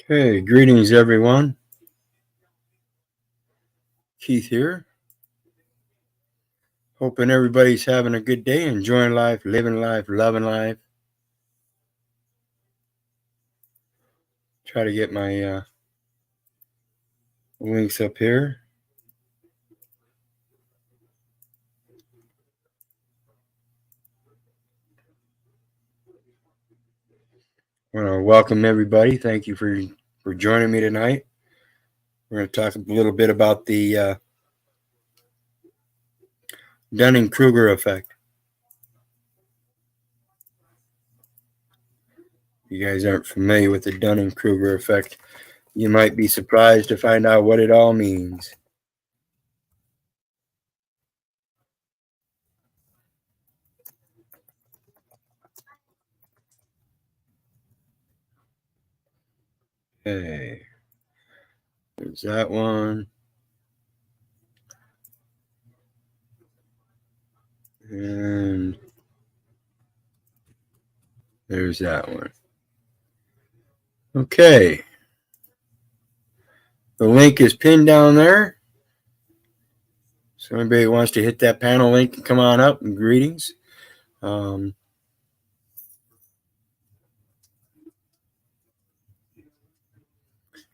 Okay, greetings everyone. Keith here. Hoping everybody's having a good day, enjoying life, living life, loving life. Try to get my links up here. I want to welcome everybody. Thank you for joining me tonight. We're going to talk a little bit about the Dunning-Kruger effect. If you guys aren't familiar with the Dunning-Kruger effect, you might be surprised to find out what it all means. Okay, there's that one. And there's that one. Okay. The link is pinned down there. So anybody who wants to hit that panel link and come on up, and greetings.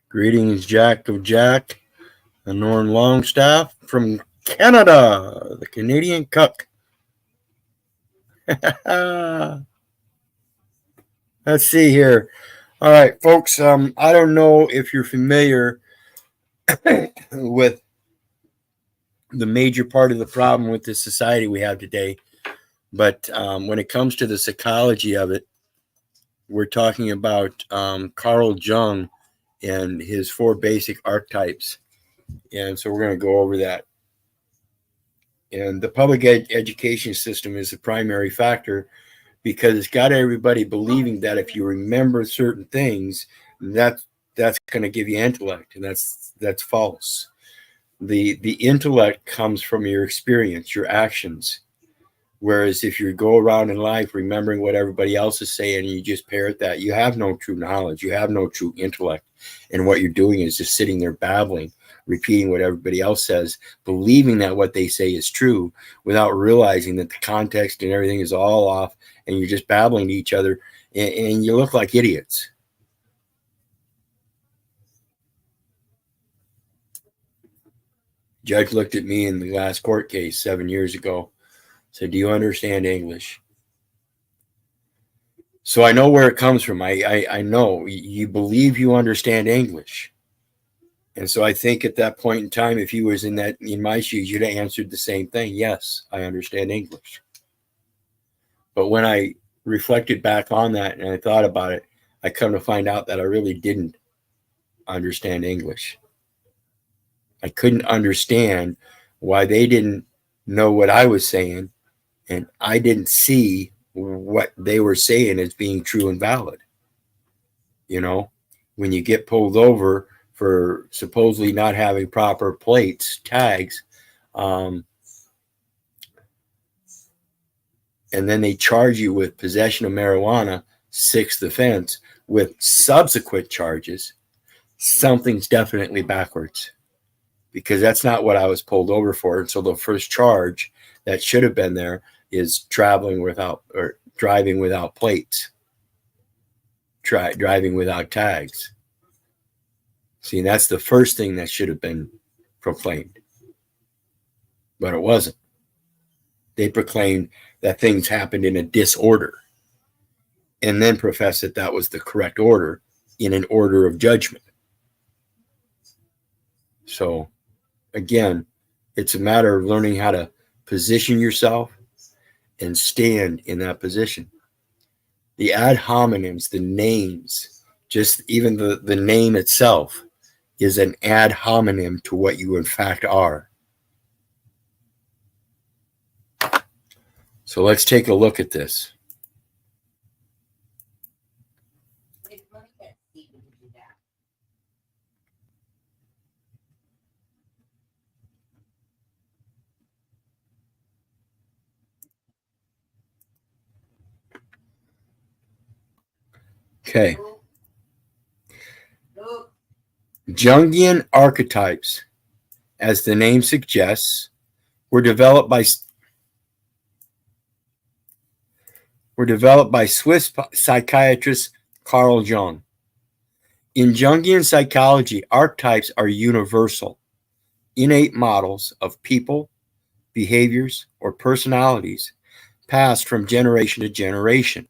Greetings, Jack of Jack, and Norm Longstaff from Canada, the Canadian Cuck. Let's see here. All right, folks, I don't know if you're familiar with the major part of the problem with the society we have today, but when it comes to the psychology of it, we're talking about Carl Jung and his 4 basic archetypes. And so we're going to go over that. And the public education system is the primary factor because it's got everybody believing that if you remember certain things, that's going to give you intellect, and that's false. The intellect comes from your experience, your actions. Whereas if you go around in life remembering what everybody else is saying and you just parrot that, you have no true knowledge, you have no true intellect. And what you're doing is just sitting there babbling, repeating what everybody else says, believing that what they say is true without realizing that the context and everything is all off, and you're just babbling to each other, and you look like idiots. Judge looked at me in the last court case 7 years ago, said, "Do you understand English?" So I know where it comes from. I know you believe you understand English. And so I think at that point in time, if you was in my shoes, you'd have answered the same thing. Yes, I understand English. But when I reflected back on that and I thought about it, I come to find out that I really didn't understand English. I couldn't understand why they didn't know what I was saying, and I didn't see what they were saying as being true and valid. You know, when you get pulled over for supposedly not having proper plates, tags, and then they charge you with possession of marijuana, 6th offense, with subsequent charges, something's definitely backwards, because that's not what I was pulled over for. And so the first charge that should have been there is driving without plates, driving without tags. See, that's the first thing that should have been proclaimed, but it wasn't. They proclaimed that things happened in a disorder, and then professed that that was the correct order in an order of judgment. So, again, it's a matter of learning how to position yourself and stand in that position. The ad hominems, the names, just even the name itself is an ad hominem to what you in fact are. So let's take a look at this. Okay. Jungian archetypes, as the name suggests, were developed by Swiss psychiatrist Carl Jung. In Jungian psychology, archetypes are universal, innate models of people, behaviors, or personalities passed from generation to generation.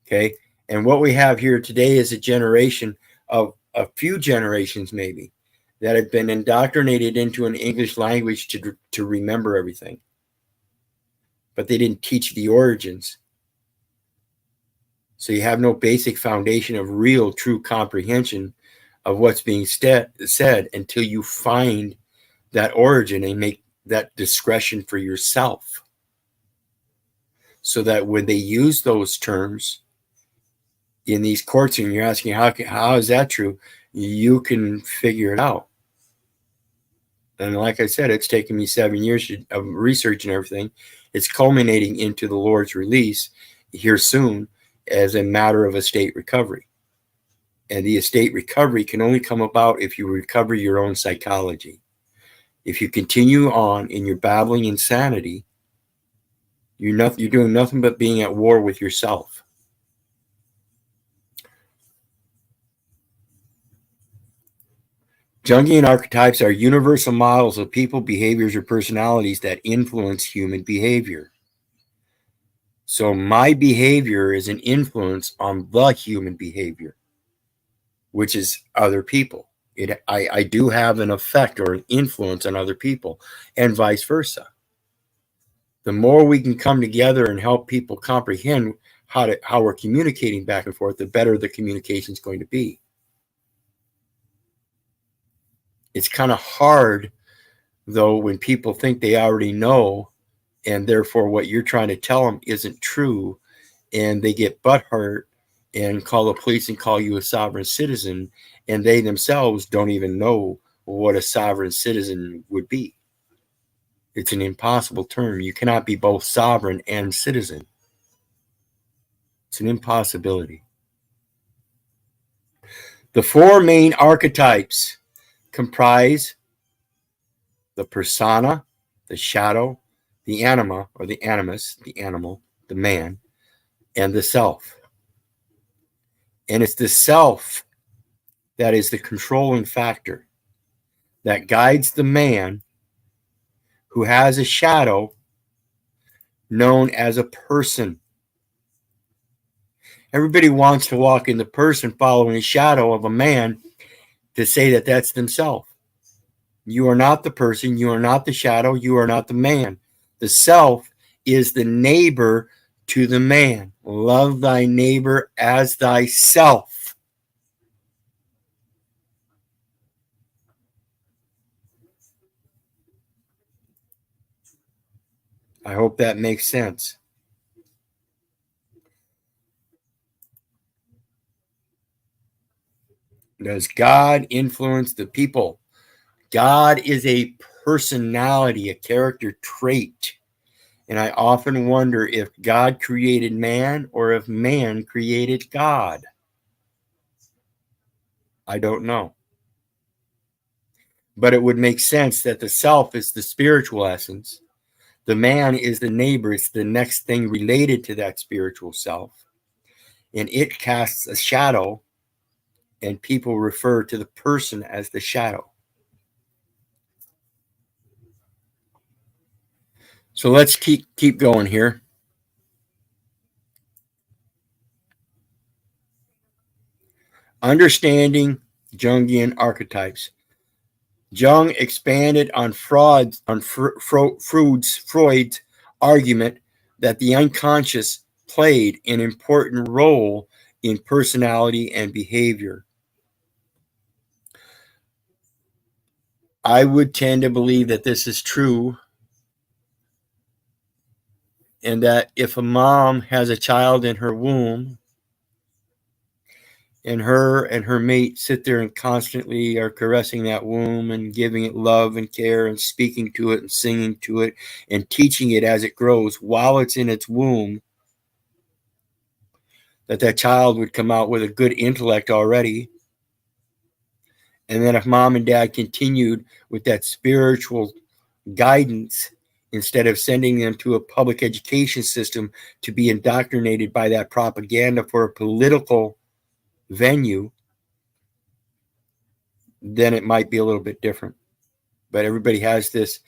Okay. And what we have here today is a generation of a few generations, maybe, that have been indoctrinated into an English language to remember everything. But they didn't teach the origins. So you have no basic foundation of real, true comprehension of what's being said until you find that origin and make that discretion for yourself. So that when they use those terms in these courts and you're asking, how is that true? You can figure it out. And like I said, it's taken me 7 years of research and everything. It's culminating into the Lord's release here soon as a matter of estate recovery. And the estate recovery can only come about if you recover your own psychology. If you continue on in your babbling insanity, you're doing nothing but being at war with yourself. Jungian archetypes are universal models of people, behaviors, or personalities that influence human behavior. So my behavior is an influence on the human behavior, which is other people. I do have an effect or an influence on other people, and vice versa. The more we can come together and help people comprehend how we're communicating back and forth, the better the communication is going to be. It's kind of hard, though, when people think they already know, and therefore what you're trying to tell them isn't true, and they get butthurt and call the police and call you a sovereign citizen, and they themselves don't even know what a sovereign citizen would be. It's an impossible term. You cannot be both sovereign and citizen. It's an impossibility. The four main archetypes comprise the persona, the shadow, the anima or the animus, the animal, the man, and the self. And it's the self that is the controlling factor that guides the man who has a shadow known as a person. Everybody wants to walk in the person following a shadow of a man to say that that's themselves. You are not the person. You are not the shadow. You are not the man. The self is the neighbor to the man. Love thy neighbor as thyself. I hope that makes sense. Does God influence the people? God is a personality, a character trait. And I often wonder if God created man or if man created God. I don't know. But it would make sense that the self is the spiritual essence. The man is the neighbor. It's the next thing related to that spiritual self. And it casts a shadow, and people refer to the person as the shadow. So let's keep going here. Understanding Jungian archetypes. Jung expanded on Freud's argument that the unconscious played an important role in personality and behavior. I would tend to believe that this is true, And that if a mom has a child in her womb, and her mate sit there and constantly are caressing that womb and giving it love and care and speaking to it and singing to it and teaching it as it grows while it's in its womb, that child would come out with a good intellect already. And then if mom and dad continued with that spiritual guidance, instead of sending them to a public education system to be indoctrinated by that propaganda for a political venue, then it might be a little bit different. But everybody has this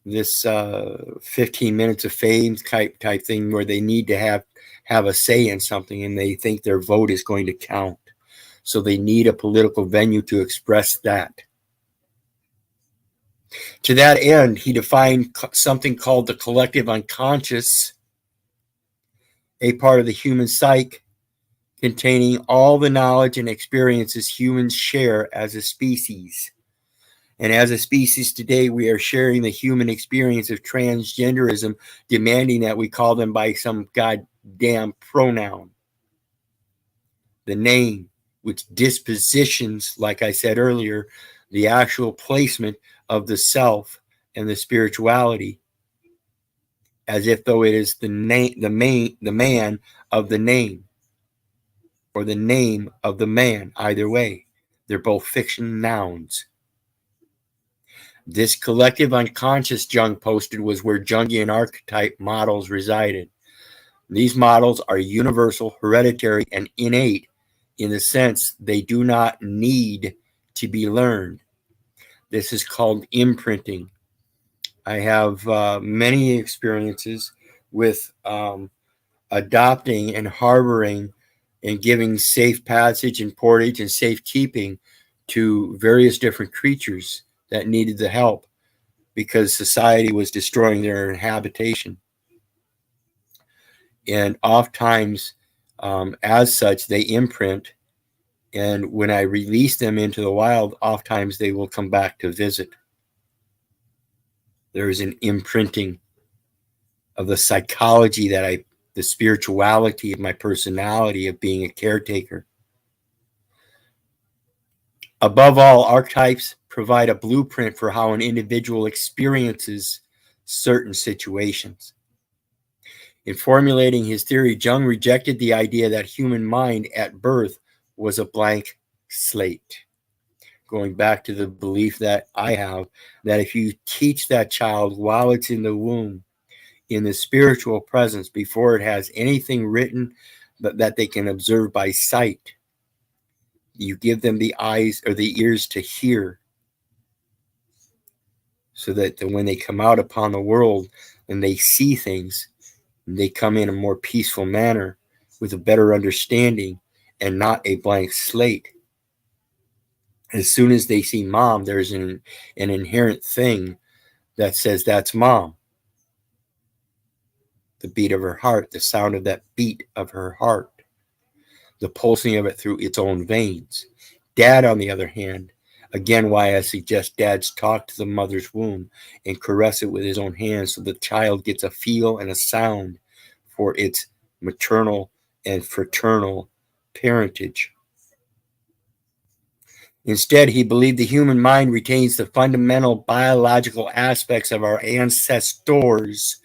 15 minutes of fame type thing where they need to have a say in something, and they think their vote is going to count. So they need a political venue to express that. To that end, he defined something called the collective unconscious, a part of the human psyche containing all the knowledge and experiences humans share as a species. And as a species today, we are sharing the human experience of transgenderism, demanding that we call them by some goddamn pronoun. The name, which dispositions, like I said earlier, the actual placement of the self and the spirituality, as if though it is the man of the name, or the name of the man. Either way, they're both fiction nouns. This collective unconscious Jung posted was where Jungian archetype models resided. These models are universal, hereditary, and innate in the sense they do not need to be learned. This is called imprinting. I have many experiences with adopting and harboring and giving safe passage and portage and safekeeping to various different creatures that needed the help because society was destroying their habitation. And oftentimes, as such, they imprint. And when I release them into the wild, oftentimes they will come back to visit. There is an imprinting of the psychology the spirituality of my personality of being a caretaker. Above all, archetypes provide a blueprint for how an individual experiences certain situations. In formulating his theory, Jung rejected the idea that human mind at birth was a blank slate. Going back to the belief that I have, that if you teach that child while it's in the womb, in the spiritual presence, before it has anything written but that they can observe by sight, you give them the eyes or the ears to hear, so that when they come out upon the world and they see things, they come in a more peaceful manner with a better understanding and not a blank slate. As soon as they see mom, there's an inherent thing that says that's mom. The beat of her heart, the sound of that beat of her heart, the pulsing of it through its own veins. Dad, on the other hand, again, why I suggest dads talk to the mother's womb and caress it with his own hands so the child gets a feel and a sound for its maternal and fraternal parentage. Instead, he believed the human mind retains the fundamental biological aspects of our ancestors,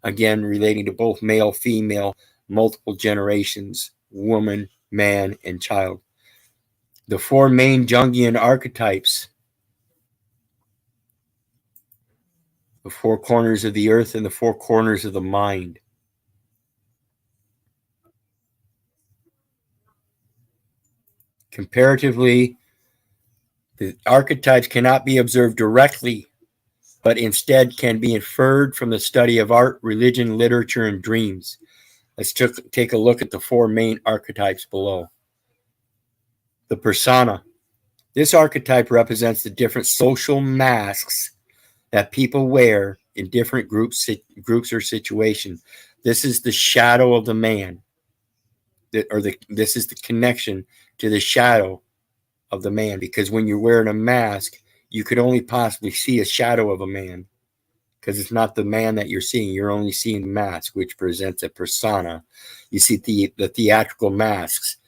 again, relating to both male, female, multiple generations, woman, man, and child. The four main Jungian archetypes, the four corners of the earth and the four corners of the mind. Comparatively, the archetypes cannot be observed directly, but instead can be inferred from the study of art, religion, literature, and dreams. Let's take a look at the four main archetypes below. The persona. This archetype represents the different social masks that people wear in different groups or situations. This is the shadow of the man, this is the connection to the shadow of the man, because when you're wearing a mask, you could only possibly see a shadow of a man. because it's not the man that you're seeing. You're only seeing the mask, which presents a persona. You see the theatrical masks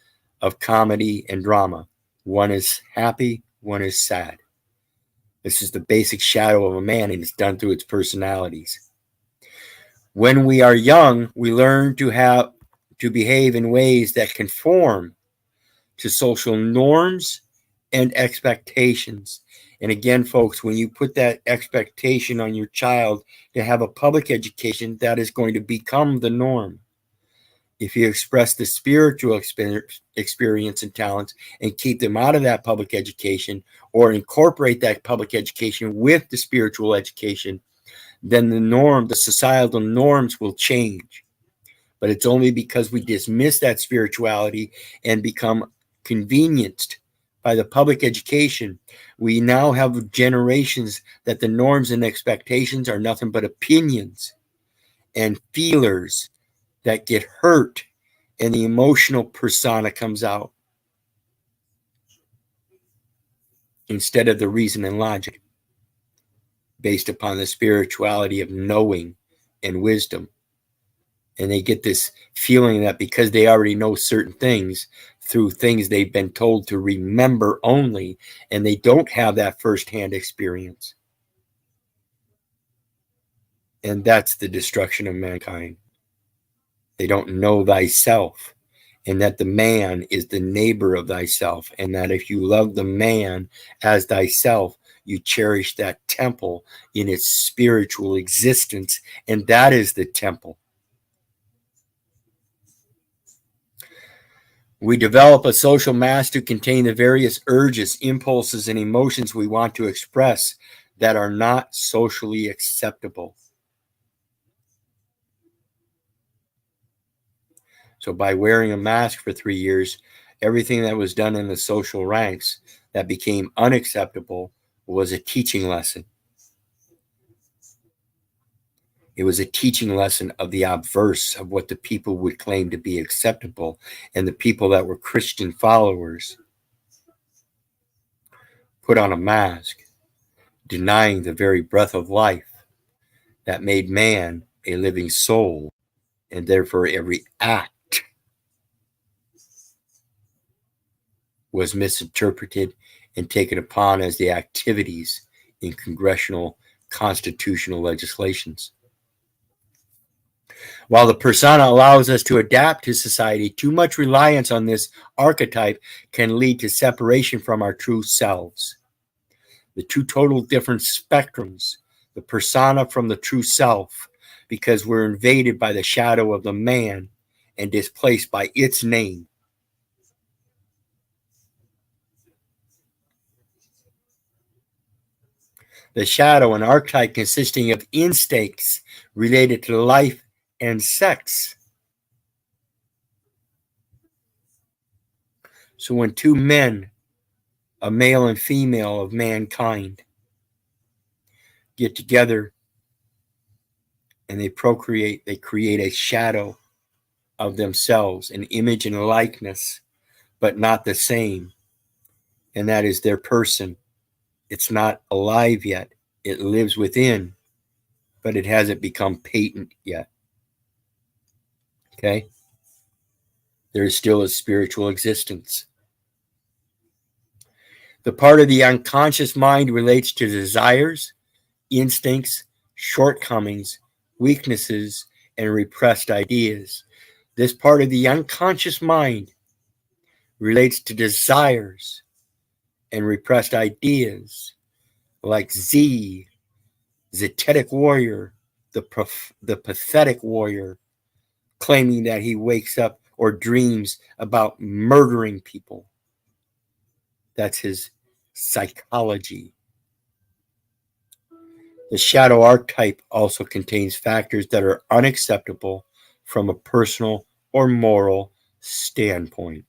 of comedy and drama. One is happy, one is sad. This is the basic shadow of a man, and it's done through its personalities. When we are young, we learn to behave in ways that conform to social norms and expectations. And again, folks, when you put that expectation on your child to have a public education, that is going to become the norm. If you express the spiritual experience and talents and keep them out of that public education, or incorporate that public education with the spiritual education, then the societal norms will change. But it's only because we dismiss that spirituality and become convenienced by the public education. We now have generations that the norms and expectations are nothing but opinions and feelers that get hurt, and the emotional persona comes out instead of the reason and logic based upon the spirituality of knowing and wisdom. And they get this feeling that because they already know certain things through things they've been told to remember only, and they don't have that firsthand experience. And that's the destruction of mankind. They don't know thyself, and that the man is the neighbor of thyself, and that if you love the man as thyself, you cherish that temple in its spiritual existence, and that is the temple. We develop a social mass to contain the various urges, impulses, and emotions we want to express that are not socially acceptable. So by wearing a mask for 3 years, everything that was done in the social ranks that became unacceptable was a teaching lesson. It was a teaching lesson of the obverse of what the people would claim to be acceptable, and the people that were Christian followers put on a mask, denying the very breath of life that made man a living soul, and therefore every act was misinterpreted and taken upon as the activities in congressional constitutional legislations. While the persona allows us to adapt to society, too much reliance on this archetype can lead to separation from our true selves. The two total different spectrums, the persona from the true self, because we're invaded by the shadow of the man and displaced by its name. The shadow, an archetype consisting of instincts related to life and sex. So when two men, a male and female of mankind, get together and they procreate, they create a shadow of themselves, an image and a likeness, but not the same. And that is their person. It's not alive yet. It lives within, but it hasn't become patent yet. Okay? There is still a spiritual existence. The part of the unconscious mind relates to desires, instincts, shortcomings, weaknesses, and repressed ideas. This part of the unconscious mind relates to desires and repressed ideas, like Z, zetetic warrior, the pathetic warrior, claiming that he wakes up or dreams about murdering people. That's his psychology. The shadow archetype also contains factors that are unacceptable from a personal or moral standpoint.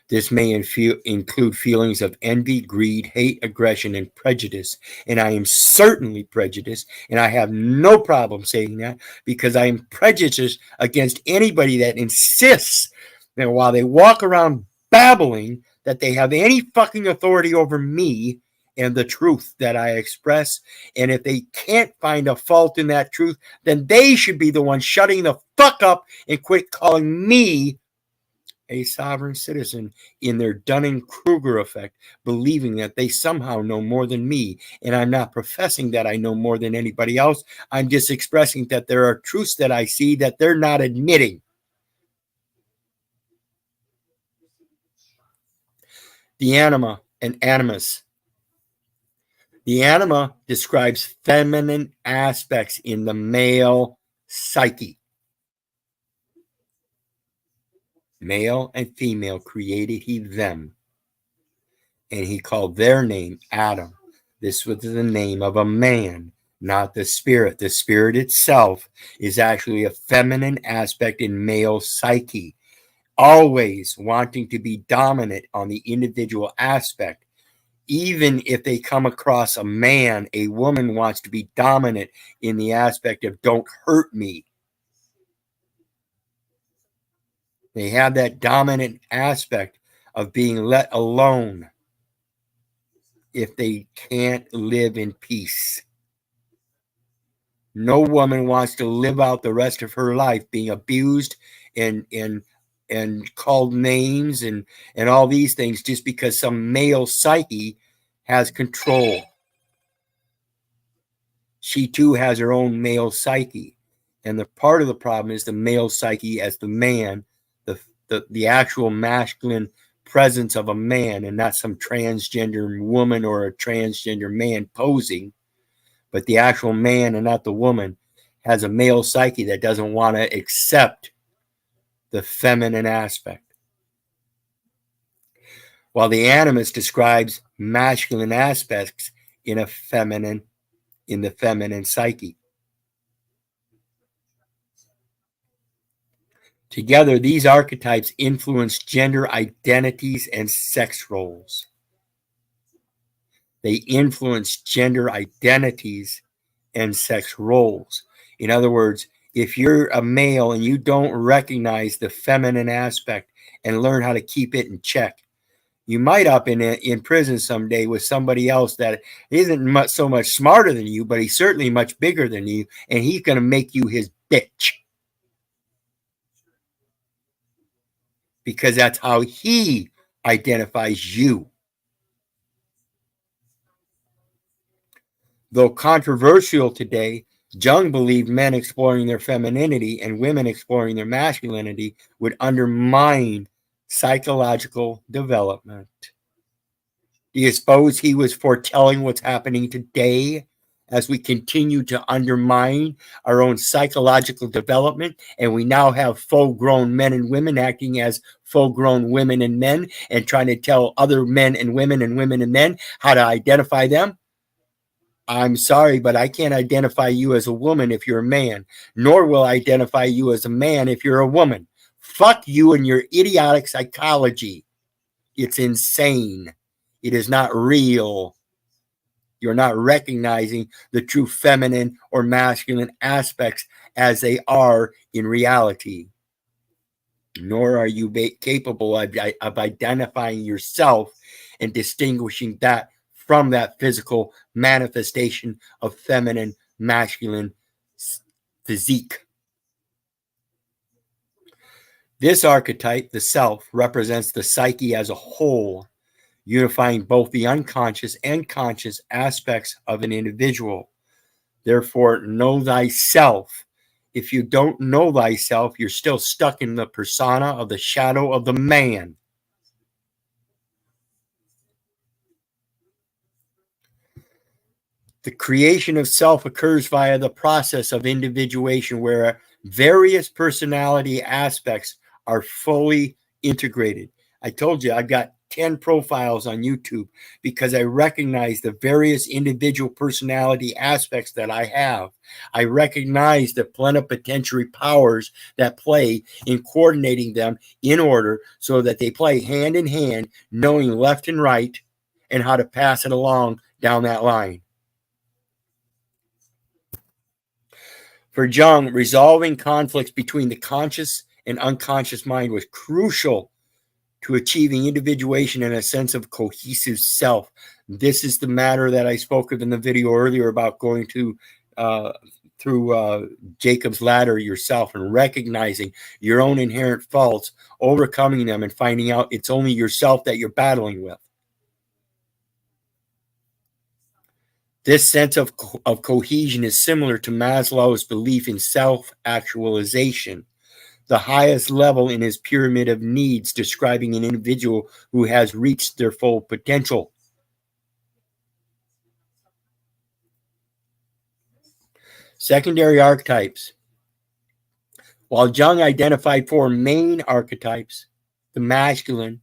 This may include feelings of envy, greed, hate, aggression, and prejudice. And I am certainly prejudiced, and I have no problem saying that, because I am prejudiced against anybody that insists that while they walk around babbling that they have any fucking authority over me and the truth that I express. And if they can't find a fault in that truth, then they should be the ones shutting the fuck up and quit calling me a sovereign citizen in their Dunning-Kruger effect, believing that they somehow know more than me. And I'm not professing that I know more than anybody else. I'm just expressing that there are truths that I see that they're not admitting. The anima and animus. The anima describes feminine aspects in the male psyche. Male and female created he them, and he called their name Adam. This was the name of a man, not the spirit. The spirit itself is actually a feminine aspect in male psyche, always wanting to be dominant on the individual aspect. Even if they come across a man, a woman wants to be dominant in the aspect of don't hurt me. They have that dominant aspect of being let alone if they can't live in peace. No woman wants to live out the rest of her life being abused and called names and all these things just because some male psyche has control. She too has her own male psyche. And the part of the problem is the male psyche as the man, the actual masculine presence of a man, and not some transgender woman or a transgender man posing, but the actual man and not the woman has a male psyche that doesn't want to accept the feminine aspect. While the animus describes masculine aspects in the feminine psyche. Together, these archetypes influence gender identities and sex roles. They influence gender identities and sex roles. In other words, if you're a male and you don't recognize the feminine aspect and learn how to keep it in check, you might up in prison someday with somebody else that isn't so much smarter than you, but he's certainly much bigger than you, and he's going to make you his bitch. Because that's how he identifies you. Though controversial today, Jung believed men exploring their femininity and women exploring their masculinity would undermine psychological development. Do you suppose he was foretelling what's happening today as we continue to undermine our own psychological development, and we now have full-grown men and women acting as full-grown women and men and trying to tell other men and women and men how to identify them? I'm sorry, but I can't identify you as a woman if you're a man, nor will I identify you as a man if you're a woman. Fuck you and your idiotic psychology. It's insane. It is not real. You're not recognizing the true feminine or masculine aspects as they are in reality. Nor are you capable of identifying yourself and distinguishing that from that physical manifestation of feminine, masculine physique. This archetype, the self, represents the psyche as a whole, unifying both the unconscious and conscious aspects of an individual. Therefore, know thyself. If you don't know thyself, you're still stuck in the persona of the shadow of the man. The creation of self occurs via the process of individuation, where various personality aspects are fully integrated. I told you I've got 10 profiles on YouTube because I recognize the various individual personality aspects that I have. I recognize the plenipotentiary powers that play in coordinating them in order so that they play hand in hand, knowing left and right and how to pass it along down that line. For Jung, resolving conflicts between the conscious and unconscious mind was crucial to achieving individuation and a sense of cohesive self. This is the matter that I spoke of in the video earlier about going to through Jacob's ladder yourself and recognizing your own inherent faults, overcoming them, and finding out it's only yourself that you're battling with. This sense of cohesion is similar to Maslow's belief in self-actualization, the highest level in his pyramid of needs, describing an individual who has reached their full potential. Secondary archetypes. While Jung identified four main archetypes, the masculine,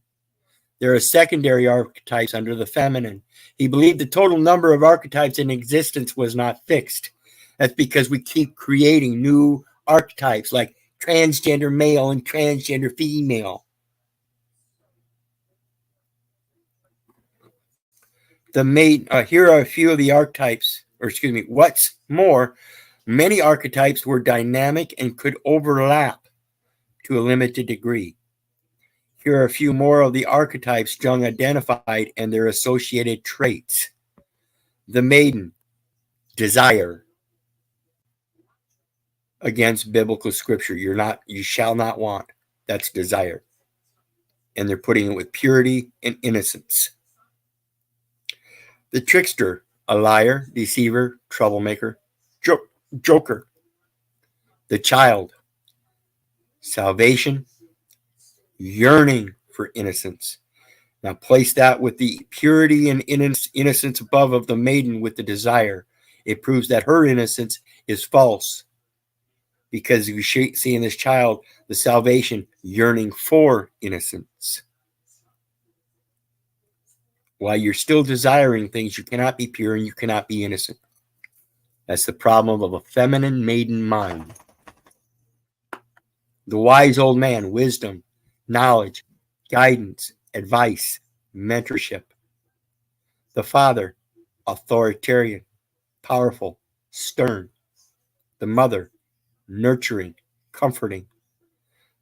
there are secondary archetypes under the feminine. He believed the total number of archetypes in existence was not fixed. That's because we keep creating new archetypes like transgender male and transgender female. Here are a few of the archetypes, what's more, many archetypes were dynamic and could overlap to a limited degree. Here are a few more of the archetypes Jung identified and their associated traits. The maiden, desire, against biblical scripture. You shall not want. That's desire. And they're putting it with purity and innocence. The trickster, a liar, deceiver, troublemaker, joker. The child, salvation, yearning for innocence. Now place that with the purity and innocence above of the maiden with the desire. It proves that her innocence is false. Because you see in this child the salvation, yearning for innocence. While you're still desiring things, you cannot be pure and you cannot be innocent. That's the problem of a feminine maiden mind. The wise old man, wisdom, knowledge, guidance, advice, mentorship. The father, authoritarian, powerful, stern. The mother, nurturing, comforting.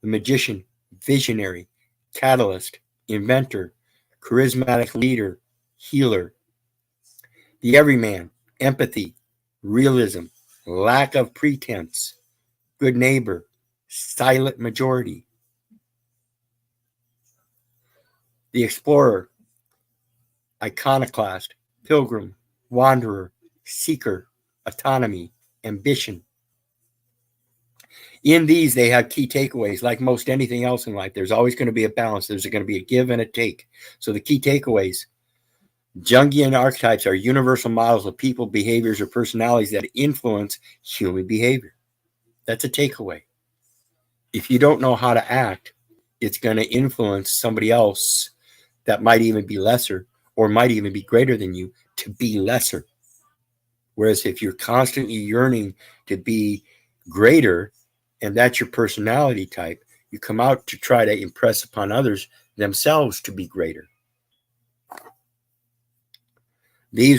The magician, visionary, catalyst, inventor, charismatic leader, healer. The everyman, empathy, realism, lack of pretense, good neighbor, silent majority. The explorer, iconoclast, pilgrim, wanderer, seeker, autonomy, ambition. In these, they have key takeaways. Like most anything else in life, there's always going to be a balance. There's going to be a give and a take. So the key takeaways, Jungian archetypes are universal models of people, behaviors, or personalities that influence human behavior. That's a takeaway. If you don't know how to act, it's going to influence somebody else that might even be lesser or might even be greater than you to be lesser. Whereas if you're constantly yearning to be greater, and that's your personality type, you come out to try to impress upon others themselves to be greater. They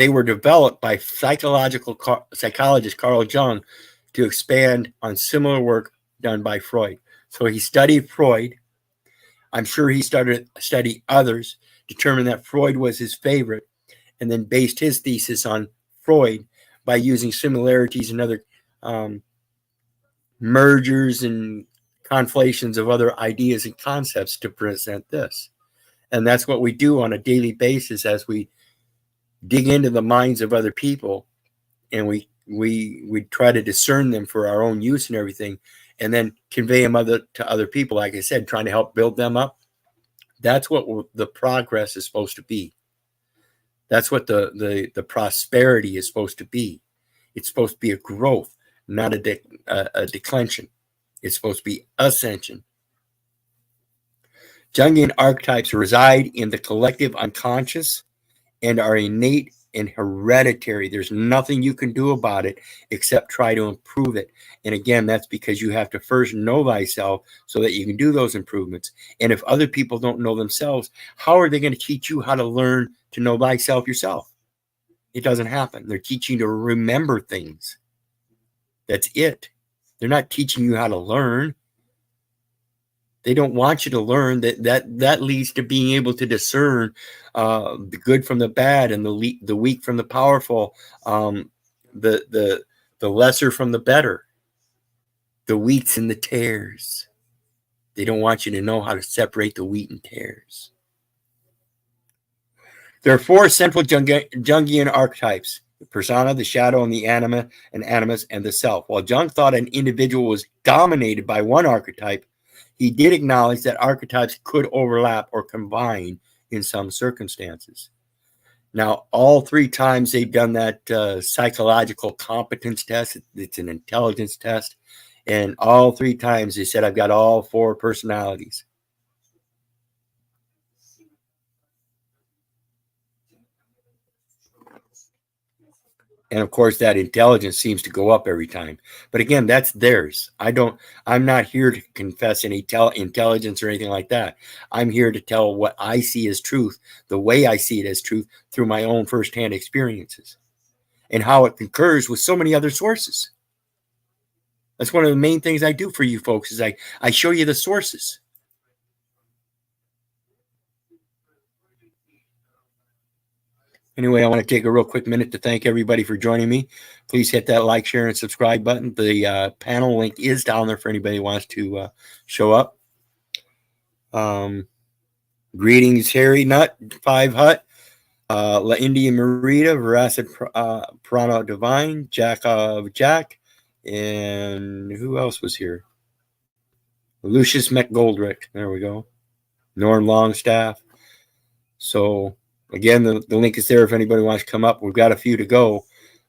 were developed by psychologist Carl Jung to expand on similar work done by Freud. So he studied Freud. I'm sure he started to study others, determined that Freud was his favorite, and then based his thesis on Freud by using similarities and other mergers and conflations of other ideas and concepts to present this. And that's what we do on a daily basis as we dig into the minds of other people, and we try to discern them for our own use and everything, and then convey them to other people, like I said, trying to help build them up. That's what the progress is supposed to be. That's what the prosperity is supposed to be. It's supposed to be a growth, not a declension. It's supposed to be ascension. Jungian archetypes reside in the collective unconscious and are innate and hereditary. There's nothing you can do about it except try to improve it. And again, that's because you have to first know thyself so that you can do those improvements. And if other people don't know themselves, how are they going to teach you how to learn to know thyself yourself? It doesn't happen. They're teaching you to remember things. That's it. They're not teaching you how to learn. They don't want you to learn that leads to being able to discern the good from the bad and the weak from the powerful, the lesser from the better, the wheats and the tares. They don't want you to know how to separate the wheat and tares. There are four central Jungian archetypes: the persona, the shadow, and the anima, and animus, and the self. While Jung thought an individual was dominated by one archetype, he did acknowledge that archetypes could overlap or combine in some circumstances. Now, all three times they've done that psychological competence test, it's an intelligence test, and all three times they said, I've got all four personalities. And of course, that intelligence seems to go up every time. But again, that's theirs. I'm not here to confess any intelligence or anything like that. I'm here to tell what I see as truth, the way I see it as truth through my own firsthand experiences and how it concurs with so many other sources. That's one of the main things I do for you folks is I show you the sources. Anyway, I want to take a real quick minute to thank everybody for joining me. Please hit that like, share, and subscribe button. The panel link is down there for anybody who wants to show up. Greetings, Harry Nut, 5 Hut, La India Marita, Veracid Prana Divine, Jack of Jack, and who else was here? Lucius McGoldrick. There we go. Norm Longstaff. So again, the link is there if anybody wants to come up. We've got a few to go.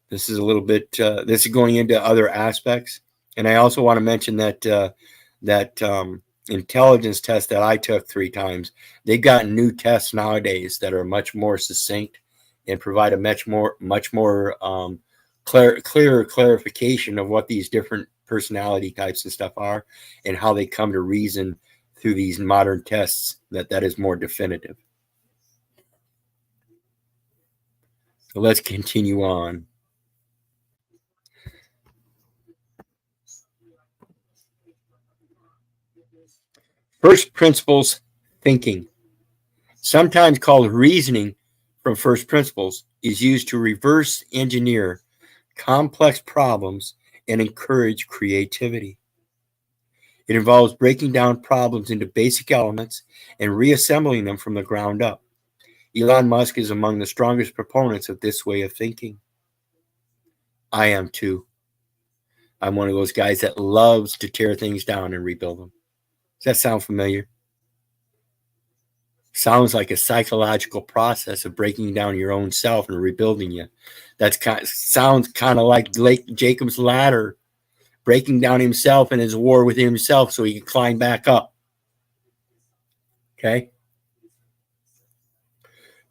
This is a little bit, this is going into other aspects. And I also want to mention that intelligence test that I took 3 times, they've got new tests nowadays that are much more succinct and provide a much more clearer clarification of what these different personality types and stuff are and how they come to reason through these modern tests that is more definitive. So let's continue on. First principles thinking, sometimes called reasoning from first principles, is used to reverse engineer complex problems and encourage creativity. It involves breaking down problems into basic elements and reassembling them from the ground up. Elon Musk is among the strongest proponents of this way of thinking. I am too. I'm one of those guys that loves to tear things down and rebuild them. Does that sound familiar? Sounds like a psychological process of breaking down your own self and rebuilding you. Sounds kind of like Jacob's ladder, breaking down himself and his war with himself so he can climb back up. Okay?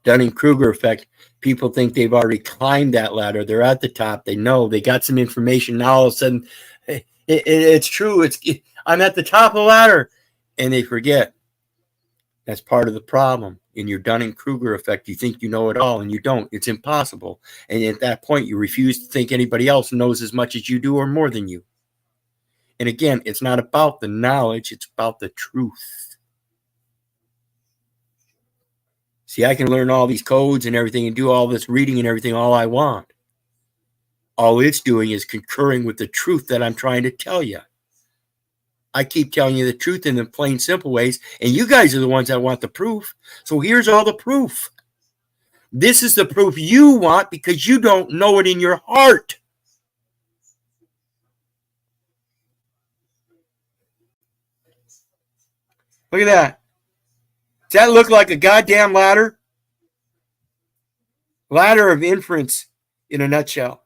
Dunning-Kruger effect. People think they've already climbed that ladder. They're at the top. They know they got some information. Now all of a sudden, it's true. I'm at the top of the ladder. And they forget. That's part of the problem. In your Dunning-Kruger effect, you think you know it all, and you don't. It's impossible. And at that point, you refuse to think anybody else knows as much as you do or more than you. And again, it's not about the knowledge. It's about the truth. See, I can learn all these codes and everything and do all this reading and everything all I want. All it's doing is concurring with the truth that I'm trying to tell you. I keep telling you the truth in the plain, simple ways, and you guys are the ones that want the proof. So here's all the proof. This is the proof you want because you don't know it in your heart. Look at that. Does that look like a goddamn ladder? Ladder of inference in a nutshell.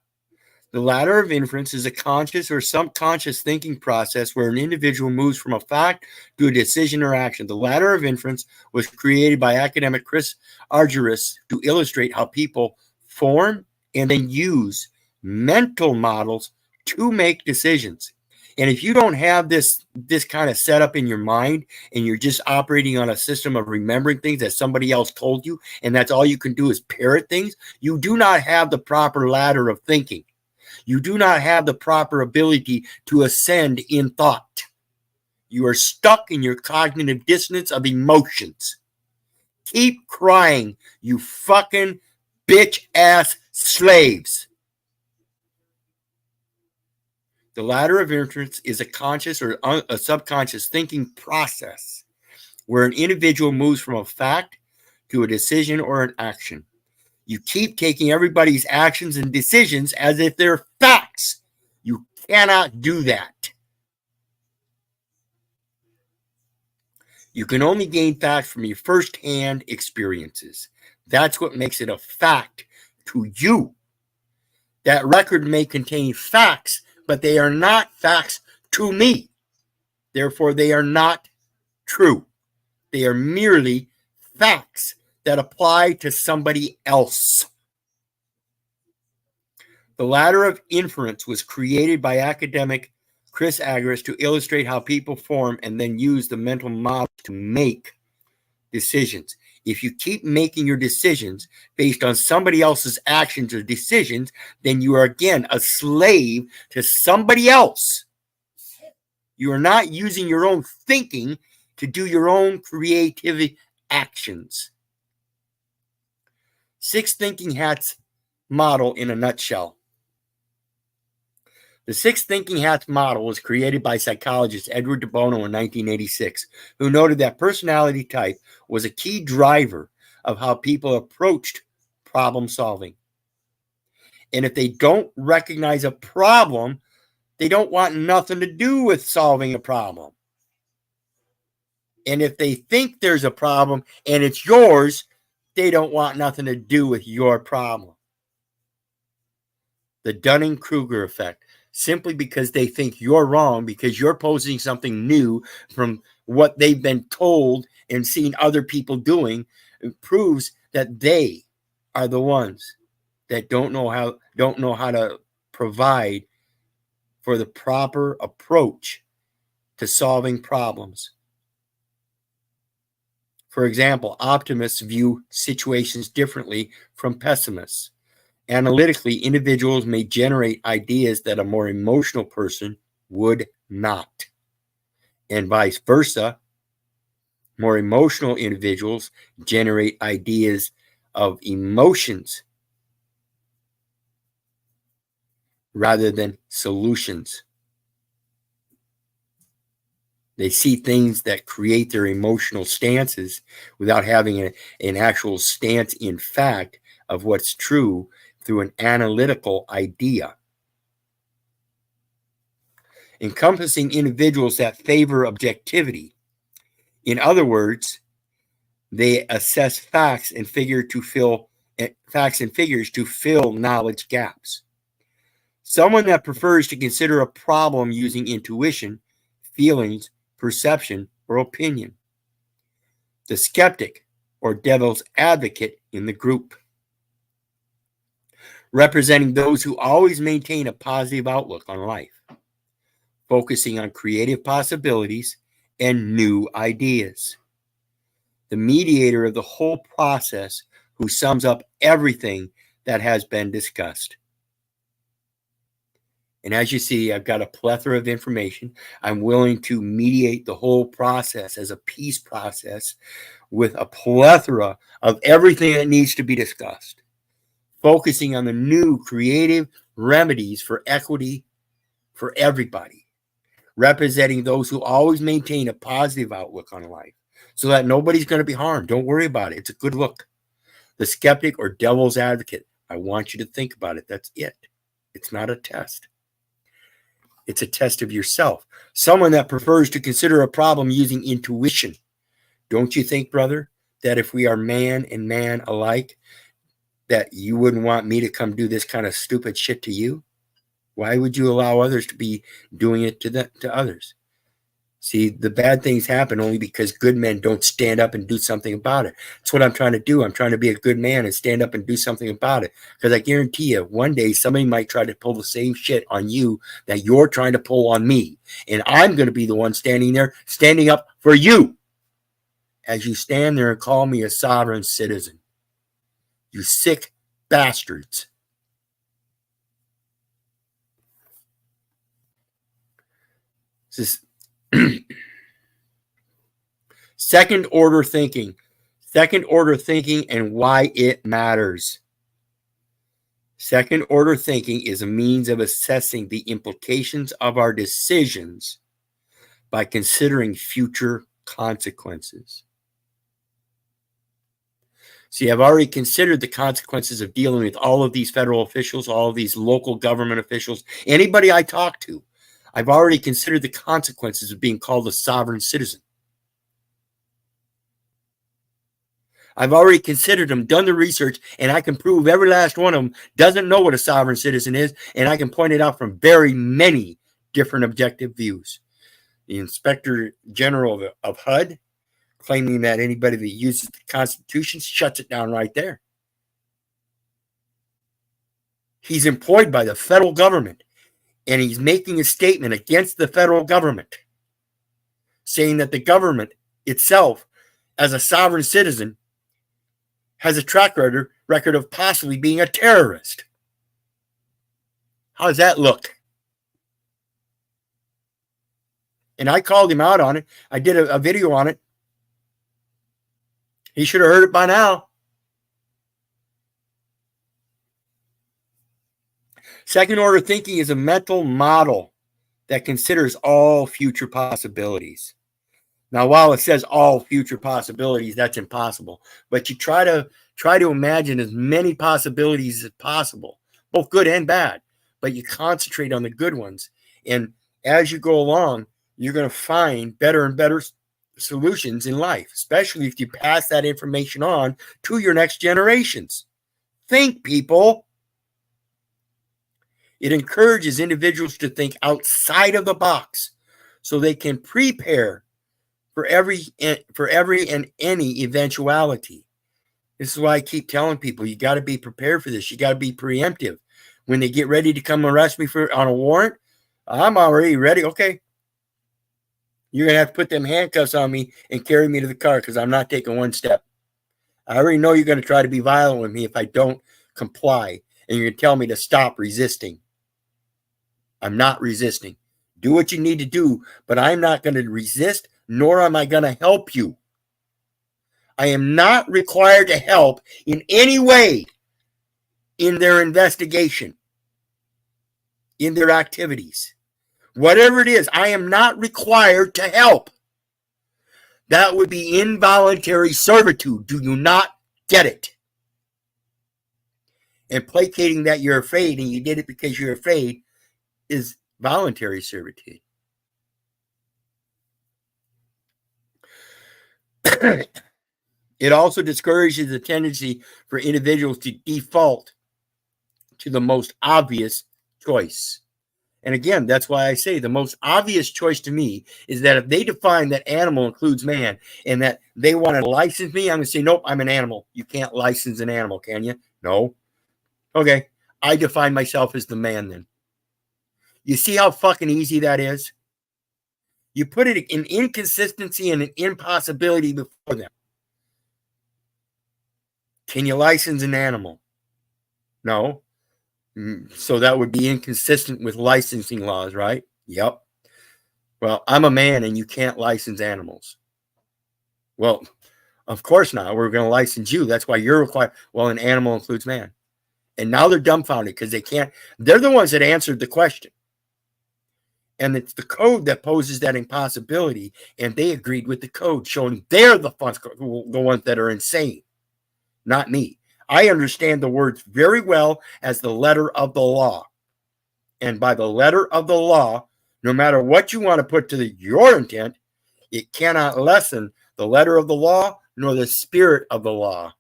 The ladder of inference is a conscious or subconscious thinking process where an individual moves from a fact to a decision or action. The ladder of inference was created by academic Chris Argyris to illustrate how people form and then use mental models to make decisions. And if you don't have this kind of setup in your mind and you're just operating on a system of remembering things that somebody else told you, and that's all you can do is parrot things, you do not have the proper ladder of thinking. You do not have the proper ability to ascend in thought. You are stuck in your cognitive dissonance of emotions. Keep crying, you fucking bitch ass slaves. The ladder of inference is a conscious or a subconscious thinking process where an individual moves from a fact to a decision or an action. You keep taking everybody's actions and decisions as if they're facts. You cannot do that. You can only gain facts from your first-hand experiences. That's what makes it a fact to you. That record may contain facts, but they are not facts to me. Therefore, they are not true. They are merely facts that apply to somebody else. The ladder of inference was created by academic Chris Agris to illustrate how people form and then use the mental model to make decisions. If you keep making your decisions based on somebody else's actions or decisions, then you are again a slave to somebody else. You are not using your own thinking to do your own creative actions. 6 Thinking Hats model in a nutshell. The 6 Thinking Hats model was created by psychologist Edward de Bono in 1986, who noted that personality type was a key driver of how people approached problem solving. And if they don't recognize a problem, they don't want nothing to do with solving a problem. And if they think there's a problem and it's yours, they don't want nothing to do with your problem. The Dunning-Kruger effect. Simply because they think you're wrong, because you're posing something new from what they've been told and seen other people doing, it proves that they are the ones that don't know how to provide for the proper approach to solving problems. For example, optimists view situations differently from pessimists. Analytically, individuals may generate ideas that a more emotional person would not. And vice versa, more emotional individuals generate ideas of emotions rather than solutions. They see things that create their emotional stances without having an actual stance in fact of what's true through an analytical idea. Encompassing individuals that favor objectivity. In other words, they assess facts and figures to fill knowledge gaps. Someone that prefers to consider a problem using intuition, feelings, perception, or opinion. The skeptic or devil's advocate in the group. Representing those who always maintain a positive outlook on life, focusing on creative possibilities and new ideas. The mediator of the whole process who sums up everything that has been discussed. And as you see, I've got a plethora of information. I'm willing to mediate the whole process as a peace process with a plethora of everything that needs to be discussed, focusing on the new creative remedies for equity for everybody, representing those who always maintain a positive outlook on life so that nobody's going to be harmed. Don't worry about it. It's a good look. The skeptic or devil's advocate. I want you to think about it. That's it. It's not a test. It's a test of yourself. Someone that prefers to consider a problem using intuition. Don't you think, brother, that if we are man and man alike, that you wouldn't want me to come do this kind of stupid shit to you? Why would you allow others to be doing it to others? See, the bad things happen only because good men don't stand up and do something about it. That's what I'm trying to do. I'm trying to be a good man and stand up and do something about it. Because I guarantee you, one day somebody might try to pull the same shit on you that you're trying to pull on me. And I'm going to be the one standing there, standing up for you. As you stand there and call me a sovereign citizen. You sick bastards. This is Second order thinking. Second order thinking and why it matters. Second order thinking is a means of assessing the implications of our decisions by considering future consequences. See, I've already considered the consequences of dealing with all of these federal officials, all of these local government officials, anybody I talk to. I've already considered the consequences of being called a sovereign citizen. I've already considered them, done the research, and I can prove every last one of them doesn't know what a sovereign citizen is, and I can point it out from very many different objective views. The Inspector General of HUD claiming that anybody that uses the Constitution shuts it down right there. He's employed by the federal government, and he's making a statement against the federal government, saying that the government itself, as a sovereign citizen, has a track record of possibly being a terrorist. How does that look? And I called him out on it. I did a video on it. He should have heard it by now. Second order thinking is a mental model that considers all future possibilities. Now, while it says all future possibilities, that's impossible. But you try to imagine as many possibilities as possible, both good and bad. But you concentrate on the good ones. And as you go along, you're going to find better and better solutions in life, especially if you pass that information on to your next generations. Think, people. It encourages individuals to think outside of the box so they can prepare for every and any eventuality. This is why I keep telling people, you got to be prepared for this. You got to be preemptive. When they get ready to come arrest me on a warrant, I'm already ready. Okay. You're going to have to put them handcuffs on me and carry me to the car because I'm not taking one step. I already know you're going to try to be violent with me if I don't comply. And you're going to tell me to stop resisting. I'm not resisting. Do what you need to do, but I'm not going to resist, nor am I going to help you. I am not required to help in any way in their investigation, in their activities. Whatever it is, I am not required to help. That would be involuntary servitude. Do you not get it? And placating that you're afraid and you did it because you're afraid is voluntary servitude. It also discourages the tendency for individuals to default to the most obvious choice. And again, that's why I say the most obvious choice to me is that if they define that animal includes man and that they want to license me, I'm going to say, nope, I'm an animal. You can't license an animal, can you? No. Okay. I define myself as the man then. You see how fucking easy that is? You put it in inconsistency and an impossibility before them. Can you license an animal? No. So that would be inconsistent with licensing laws, right? Yep. Well, I'm a man and you can't license animals. Well, of course not. We're going to license you. That's why you're required. Well, an animal includes man. And now they're dumbfounded because they can't. They're the ones that answered the question. And it's the code that poses that impossibility. And they agreed with the code, showing they're the ones that are insane, not me. I understand the words very well as the letter of the law. And by the letter of the law, no matter what you want to put to your intent, it cannot lessen the letter of the law nor the spirit of the law.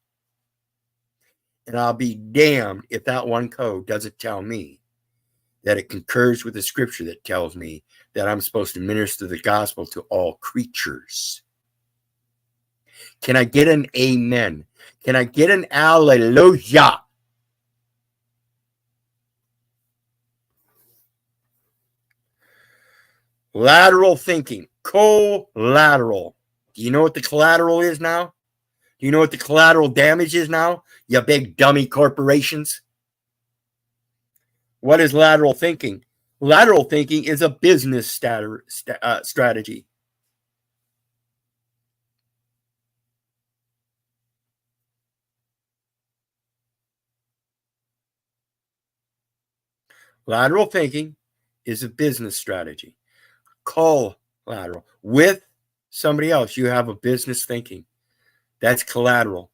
And I'll be damned if that one code doesn't tell me that it concurs with the scripture that tells me that I'm supposed to minister the gospel to all creatures. Can I get an amen? Can I get an hallelujah? Lateral thinking, collateral. Do you know what the collateral is now? Do you know what the collateral damage is now? You big dummy corporations. What is lateral thinking? Lateral thinking is a business strategy. Lateral thinking is a business strategy. Collateral. With somebody else, you have a business thinking. That's collateral.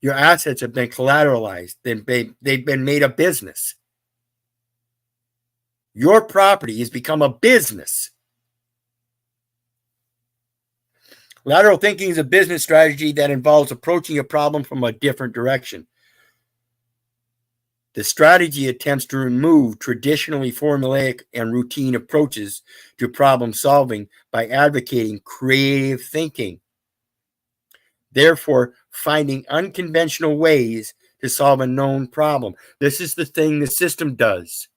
Your assets have been collateralized. They've been made a business. Your property has become a business. Lateral thinking is a business strategy that involves approaching a problem from a different direction. The strategy attempts to remove traditionally formulaic and routine approaches to problem solving by advocating creative thinking. Therefore, finding unconventional ways to solve a known problem. This is the thing the system does.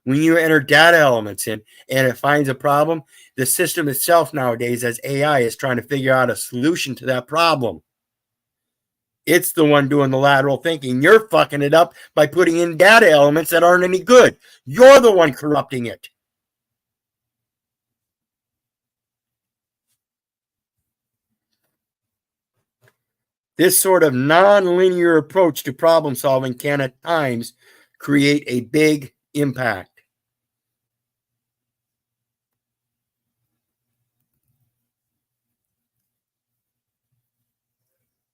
When you enter data elements in and it finds a problem, the system itself nowadays, as AI, is trying to figure out a solution to that problem. It's the one doing the lateral thinking. You're fucking it up by putting in data elements that aren't any good. You're the one corrupting it. This sort of non-linear approach to problem solving can at times create a big impact.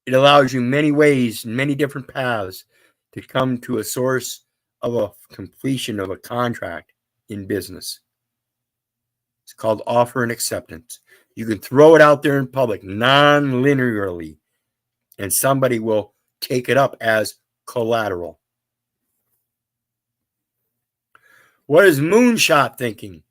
It allows you many ways, many different paths to come to a source of a completion of a contract in business. It's called offer and acceptance. You can throw it out there in public non-linearly, and somebody will take it up as collateral. What is moonshot thinking?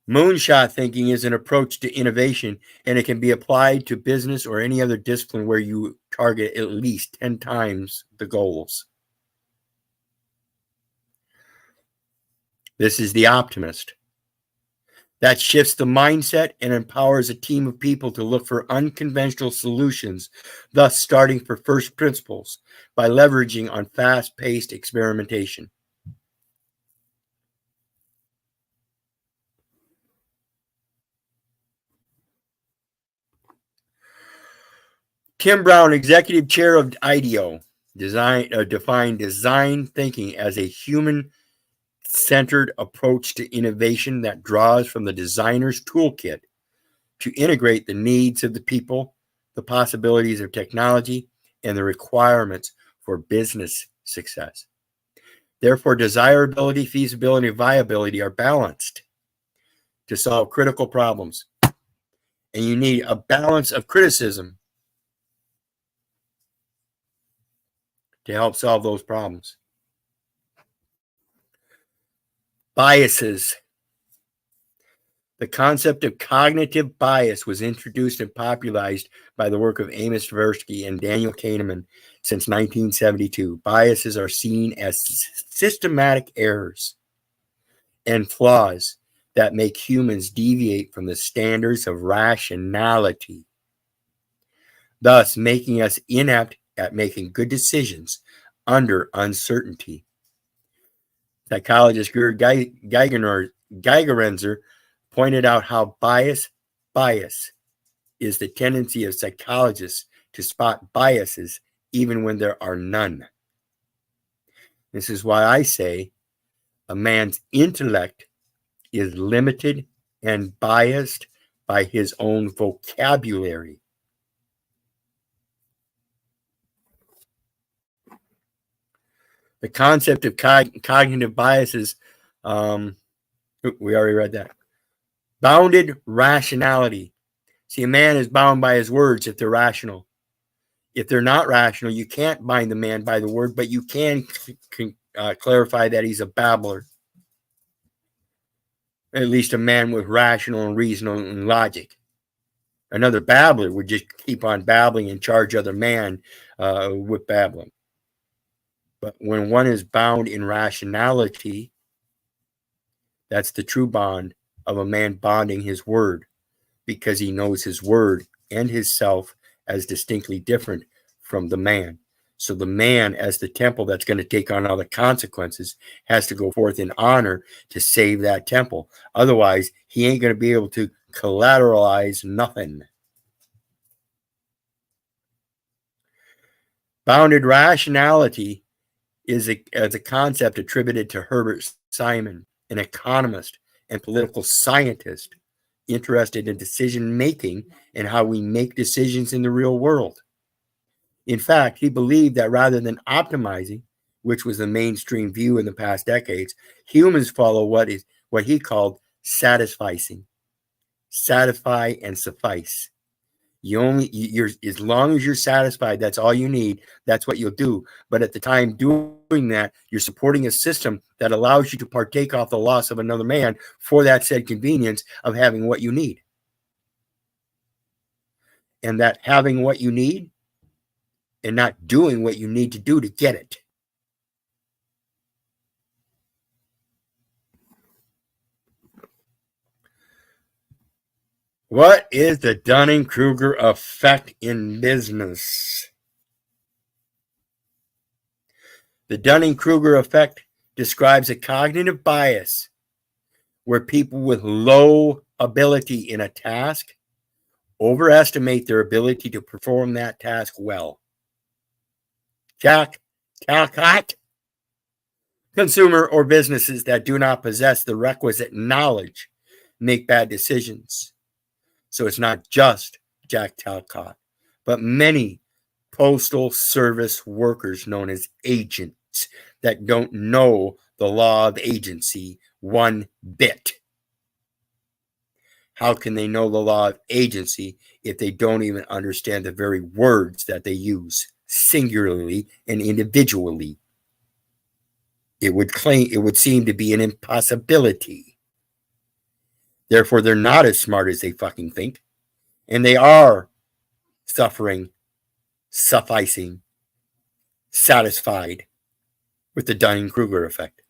Moonshot thinking is an approach to innovation, and it can be applied to business or any other discipline where you target at least 10 times the goals. This is the optimist. That shifts the mindset and empowers a team of people to look for unconventional solutions, thus starting for first principles by leveraging on fast-paced experimentation. Tim Brown, executive chair of IDEO, defined design thinking as a human-centered approach to innovation that draws from the designer's toolkit to integrate the needs of the people, the possibilities of technology, and the requirements for business success. Therefore, desirability, feasibility, and viability are balanced to solve critical problems. And you need a balance of criticism to help solve those problems. Biases. The concept of cognitive bias was introduced and popularized by the work of Amos Tversky and Daniel Kahneman since 1972. Biases are seen as systematic errors and flaws that make humans deviate from the standards of rationality, thus making us inept at making good decisions under uncertainty. Psychologist Kruger Geigerenzer pointed out how bias is the tendency of psychologists to spot biases even when there are none. This is why I say a man's intellect is limited and biased by his own vocabulary. The concept of cognitive biases, we already read that. Bounded rationality. See, a man is bound by his words if they're rational. If they're not rational, you can't bind the man by the word, but you can clarify that he's a babbler. At least a man with rational and reason and logic. Another babbler would just keep on babbling and charge other man with babbling. But when one is bound in rationality, that's the true bond of a man bonding his word, because he knows his word and his self as distinctly different from the man. So the man, as the temple that's going to take on all the consequences, has to go forth in honor to save that temple. Otherwise, he ain't going to be able to collateralize nothing. Bounded rationality is a concept attributed to Herbert Simon, an economist and political scientist interested in decision making and how we make decisions in the real world. In fact, he believed that rather than optimizing, which was the mainstream view in the past decades, humans follow what he called satisficing. Satisfy and suffice. You're as long as you're satisfied, that's all you need. That's what you'll do. But at the time doing that, you're supporting a system that allows you to partake off the loss of another man for that said convenience of having what you need. And that having what you need and not doing what you need to do to get it. What is the Dunning-Kruger effect in business? The Dunning-Kruger effect describes a cognitive bias where people with low ability in a task overestimate their ability to perform that task well. Jack Talcott. Consumer or businesses that do not possess the requisite knowledge make bad decisions. So it's not just Jack Talcott, but many postal service workers known as agents that don't know the law of agency one bit. How can they know the law of agency if they don't even understand the very words that they use singularly and individually? It would seem to be an impossibility. Therefore, they're not as smart as they fucking think. And they are suffering, sufficing, satisfied with the Dunning-Kruger effect.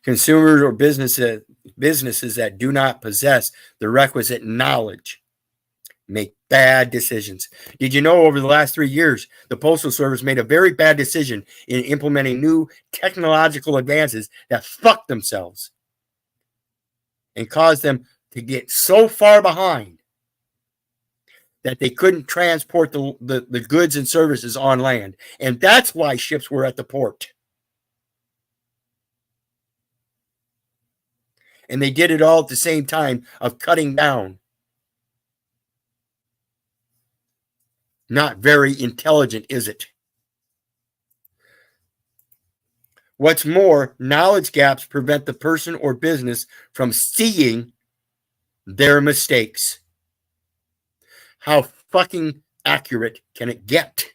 Consumers or businesses that do not possess the requisite knowledge make bad decisions. Did you know over the last 3 years, the Postal Service made a very bad decision in implementing new technological advances that fucked themselves and caused them to get so far behind that they couldn't transport the goods and services on land. And that's why ships were at the port. And they did it all at the same time of cutting down. Not very intelligent, is it? What's more, knowledge gaps prevent the person or business from seeing their mistakes. How fucking accurate can it get?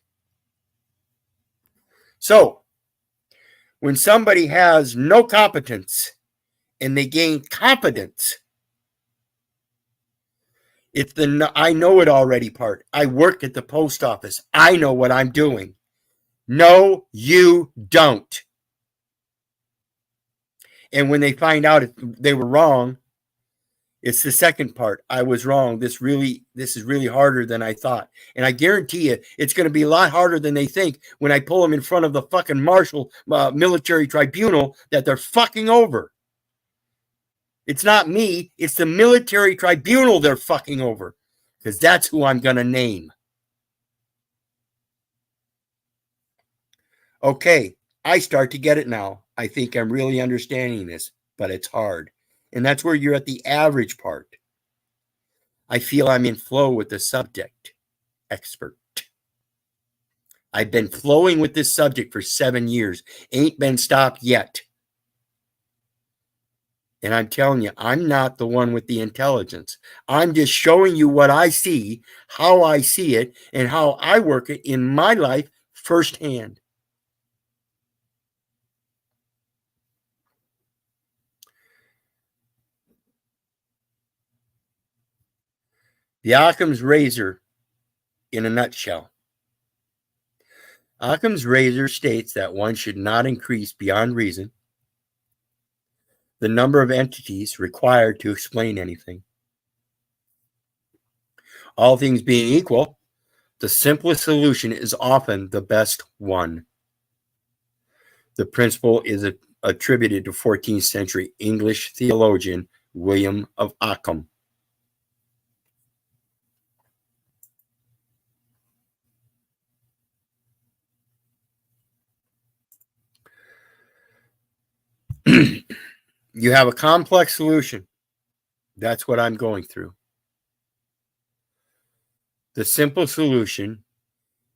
So, when somebody has no competence and they gain competence, it's the I know it already part. I work at the post office. I know what I'm doing. No, you don't. And when they find out they were wrong, it's the second part. I was wrong. This is really harder than I thought. And I guarantee you, it's going to be a lot harder than they think when I pull them in front of the fucking marshal military tribunal that they're fucking over. It's not me. It's the military tribunal they're fucking over. Because that's who I'm going to name. Okay, I start to get it now. I think I'm really understanding this, but it's hard. And that's where you're at the average part. I feel I'm in flow with the subject expert. I've been flowing with this subject for 7 years. Ain't been stopped yet. And I'm telling you, I'm not the one with the intelligence. I'm just showing you what I see, how I see it, and how I work it in my life firsthand. The Occam's razor in a nutshell. Occam's razor states that one should not increase beyond reason the number of entities required to explain anything. All things being equal, the simplest solution is often the best one. The principle is attributed to 14th century English theologian William of Ockham. You have a complex solution. That's what I'm going through. The simple solution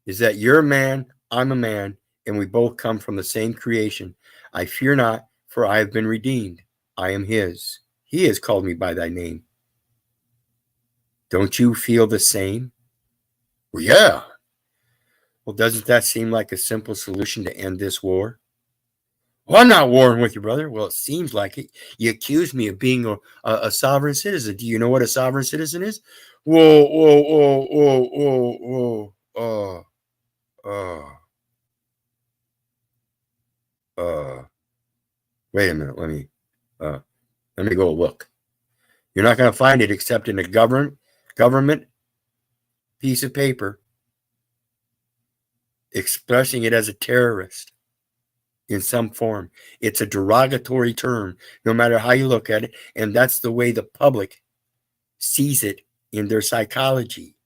is that you're a man, I'm a man, and we both come from the same creation. I fear not, for I have been redeemed. I am his. He has called me by thy name. Don't you feel the same? Well, yeah. Well, doesn't that seem like a simple solution to end this war? Well, I'm not warring with you, brother. Well, it seems like it. You accuse me of being a sovereign citizen. Do you know what a sovereign citizen is? Whoa, whoa, whoa, whoa, whoa, whoa. Wait a minute. Let me go look. You're not going to find it except in a government piece of paper expressing it as a terrorist in some form. It's a derogatory term, no matter how you look at it. And that's the way the public sees it in their psychology.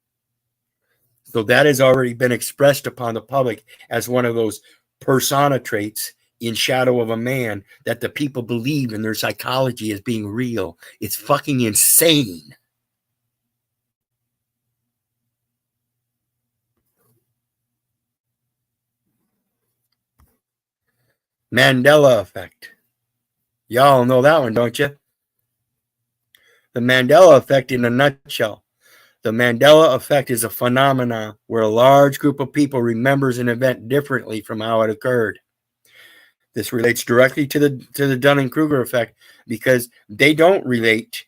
So that has already been expressed upon the public as one of those persona traits in shadow of a man that the people believe in their psychology as being real. It's fucking insane. Mandela effect. Y'all know that one, don't you? The Mandela effect in a nutshell. The Mandela effect is a phenomenon where a large group of people remembers an event differently from how it occurred. This relates directly to the Dunning-Kruger effect because they don't relate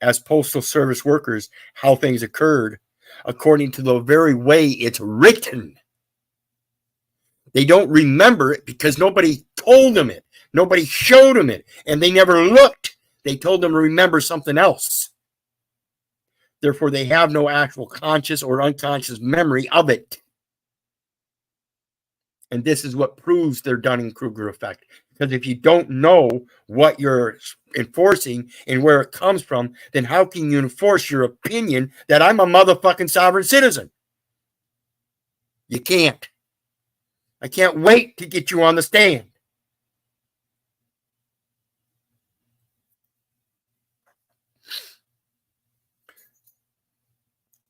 as postal service workers how things occurred according to the very way it's written. They don't remember it because nobody told them it. Nobody showed them it. And they never looked. They told them to remember something else. Therefore, they have no actual conscious or unconscious memory of it. And this is what proves their Dunning-Kruger effect. Because if you don't know what you're enforcing and where it comes from, then how can you enforce your opinion that I'm a motherfucking sovereign citizen? You can't. I can't wait to get you on the stand.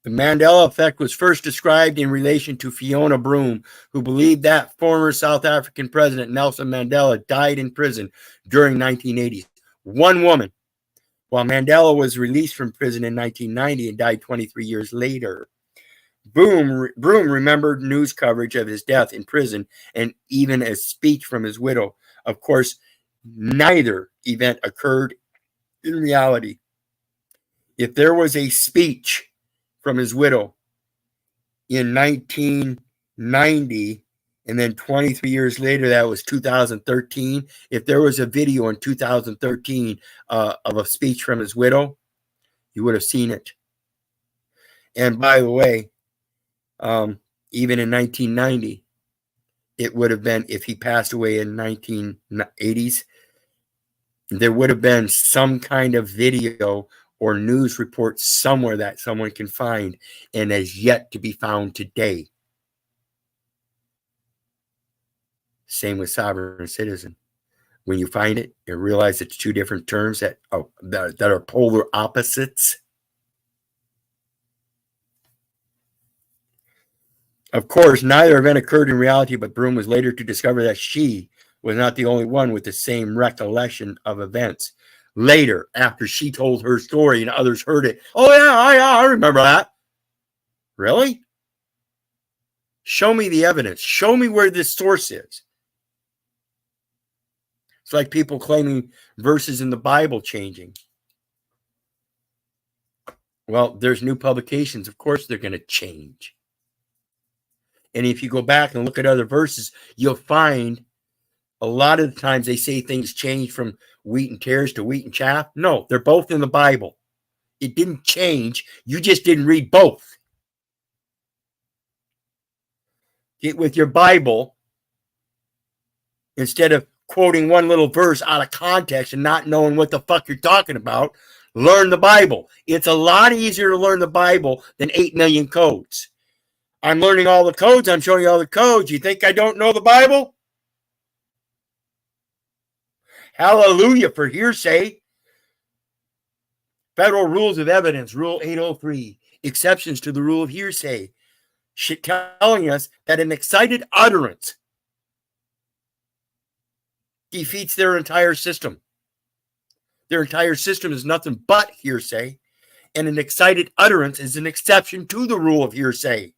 The Mandela effect was first described in relation to Fiona Broome, who believed that former South African President Nelson Mandela died in prison during 1980s. One woman, while Mandela was released from prison in 1990 and died 23 years later. Broome remembered news coverage of his death in prison and even a speech from his widow. Of course, neither event occurred in reality. If there was a speech from his widow in 1990, and then 23 years later, that was 2013. If there was a video in 2013 of a speech from his widow, you would have seen it. And by the way, even in 1990, it would have been, if he passed away in 1980s, there would have been some kind of video or news report somewhere that someone can find and has yet to be found today. Same with sovereign citizen. When you find it, you realize it's two different terms that are polar opposites. Of course, neither event occurred in reality, but Broome was later to discover that she was not the only one with the same recollection of events. Later, after she told her story and others heard it, oh yeah, I remember that. Really? Show me the evidence. Show me where this source is. It's like people claiming verses in the Bible changing. Well, there's new publications. Of course, they're going to change. And if you go back and look at other verses, you'll find a lot of the times they say things change from wheat and tares to wheat and chaff. No, they're both in the Bible. It didn't change. You just didn't read both. Get with your Bible instead of quoting one little verse out of context and not knowing what the fuck you're talking about. Learn the Bible. It's a lot easier to learn the Bible than 8 million codes. I'm learning all the codes. I'm showing you all the codes. You think I don't know the Bible? Hallelujah for hearsay. Federal Rules of Evidence, Rule 803, exceptions to the rule of hearsay, telling us that an excited utterance defeats their entire system. Their entire system is nothing but hearsay, and an excited utterance is an exception to the rule of hearsay.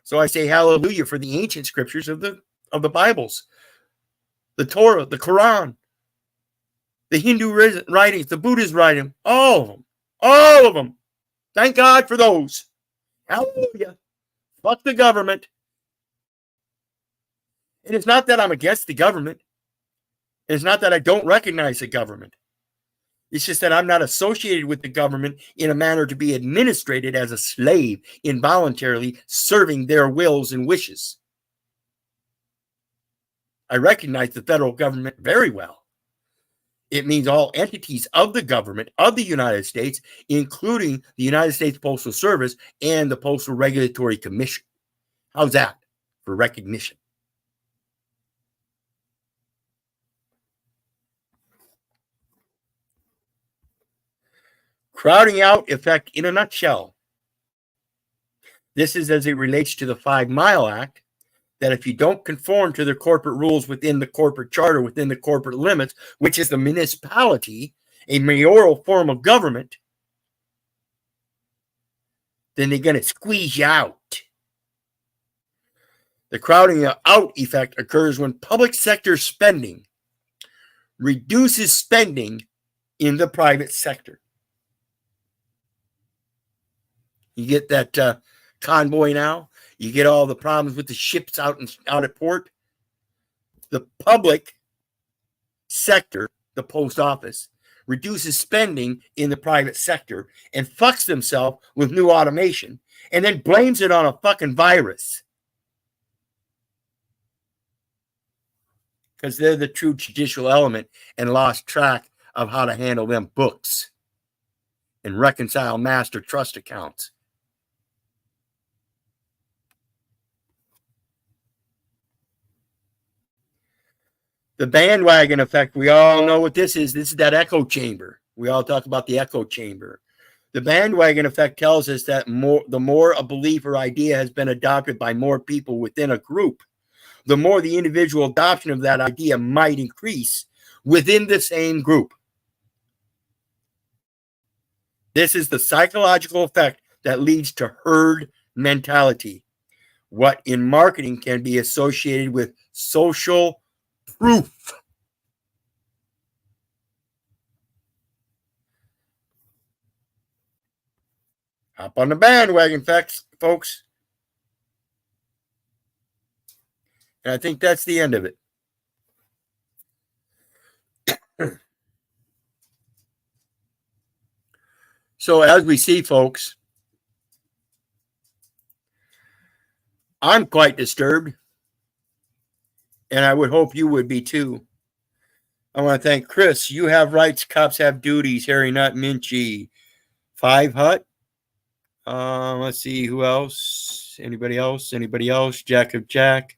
So I say hallelujah for the ancient scriptures of the Bibles, the Torah, the Quran, the Hindu writings, the Buddhist writing, all of them. All of them. Thank God for those. Hallelujah. Fuck the government. And it's not that I'm against the government. It's not that I don't recognize the government. It's just that I'm not associated with the government in a manner to be administrated as a slave, involuntarily serving their wills and wishes. I recognize the federal government very well. It means all entities of the government of the United States, including the United States Postal Service and the Postal Regulatory Commission. How's that for recognition? Crowding out effect in a nutshell. This is as it relates to the 5 Mile Act, that if you don't conform to the corporate rules within the corporate charter, within the corporate limits, which is the municipality, a mayoral form of government, then they're going to squeeze you out. The crowding out effect occurs when public sector spending reduces spending in the private sector. You get that convoy now. You get all the problems with the ships out at port. The public sector, the post office, reduces spending in the private sector and fucks themselves with new automation and then blames it on a fucking virus. Because they're the true judicial element and lost track of how to handle them books and reconcile master trust accounts. The bandwagon effect, we all know what this is. This is that echo chamber. We all talk about the echo chamber. The bandwagon effect tells us that the more a belief or idea has been adopted by more people within a group, the more the individual adoption of that idea might increase within the same group. This is the psychological effect that leads to herd mentality, what in marketing can be associated with social proof. Hop on the bandwagon, folks. And I think that's the end of it. So as we see, folks, I'm quite disturbed. And I would hope you would be too. I want to thank Chris. You have rights, cops have duties. Harry Nut, Minchie, 5 Hut. Let's see who else. Anybody else? Jack of Jack.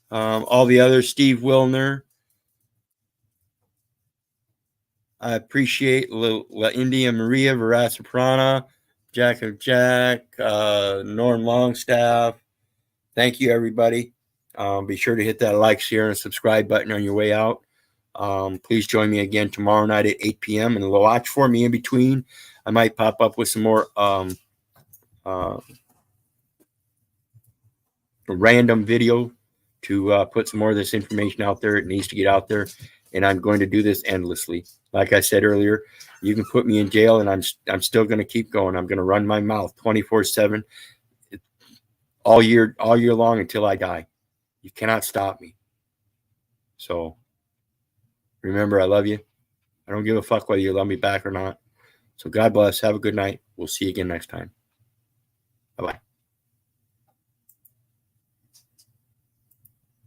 All the others. Steve Wilner. I appreciate La India Maria, Verasa Prana, Jack of Jack, Norm Longstaff. Thank you, everybody. Be sure to hit that like, share, and subscribe button on your way out. Please join me again tomorrow night at 8 p.m. and watch for me in between. I might pop up with some more random video to put some more of this information out there. It needs to get out there, and I'm going to do this endlessly. Like I said earlier, you can put me in jail, and I'm still going to keep going. I'm going to run my mouth 24/7, all year long until I die. You cannot stop me. So remember, I love you. I don't give a fuck whether you love me back or not. So God bless. Have a good night. We'll see you again next time. Bye-bye.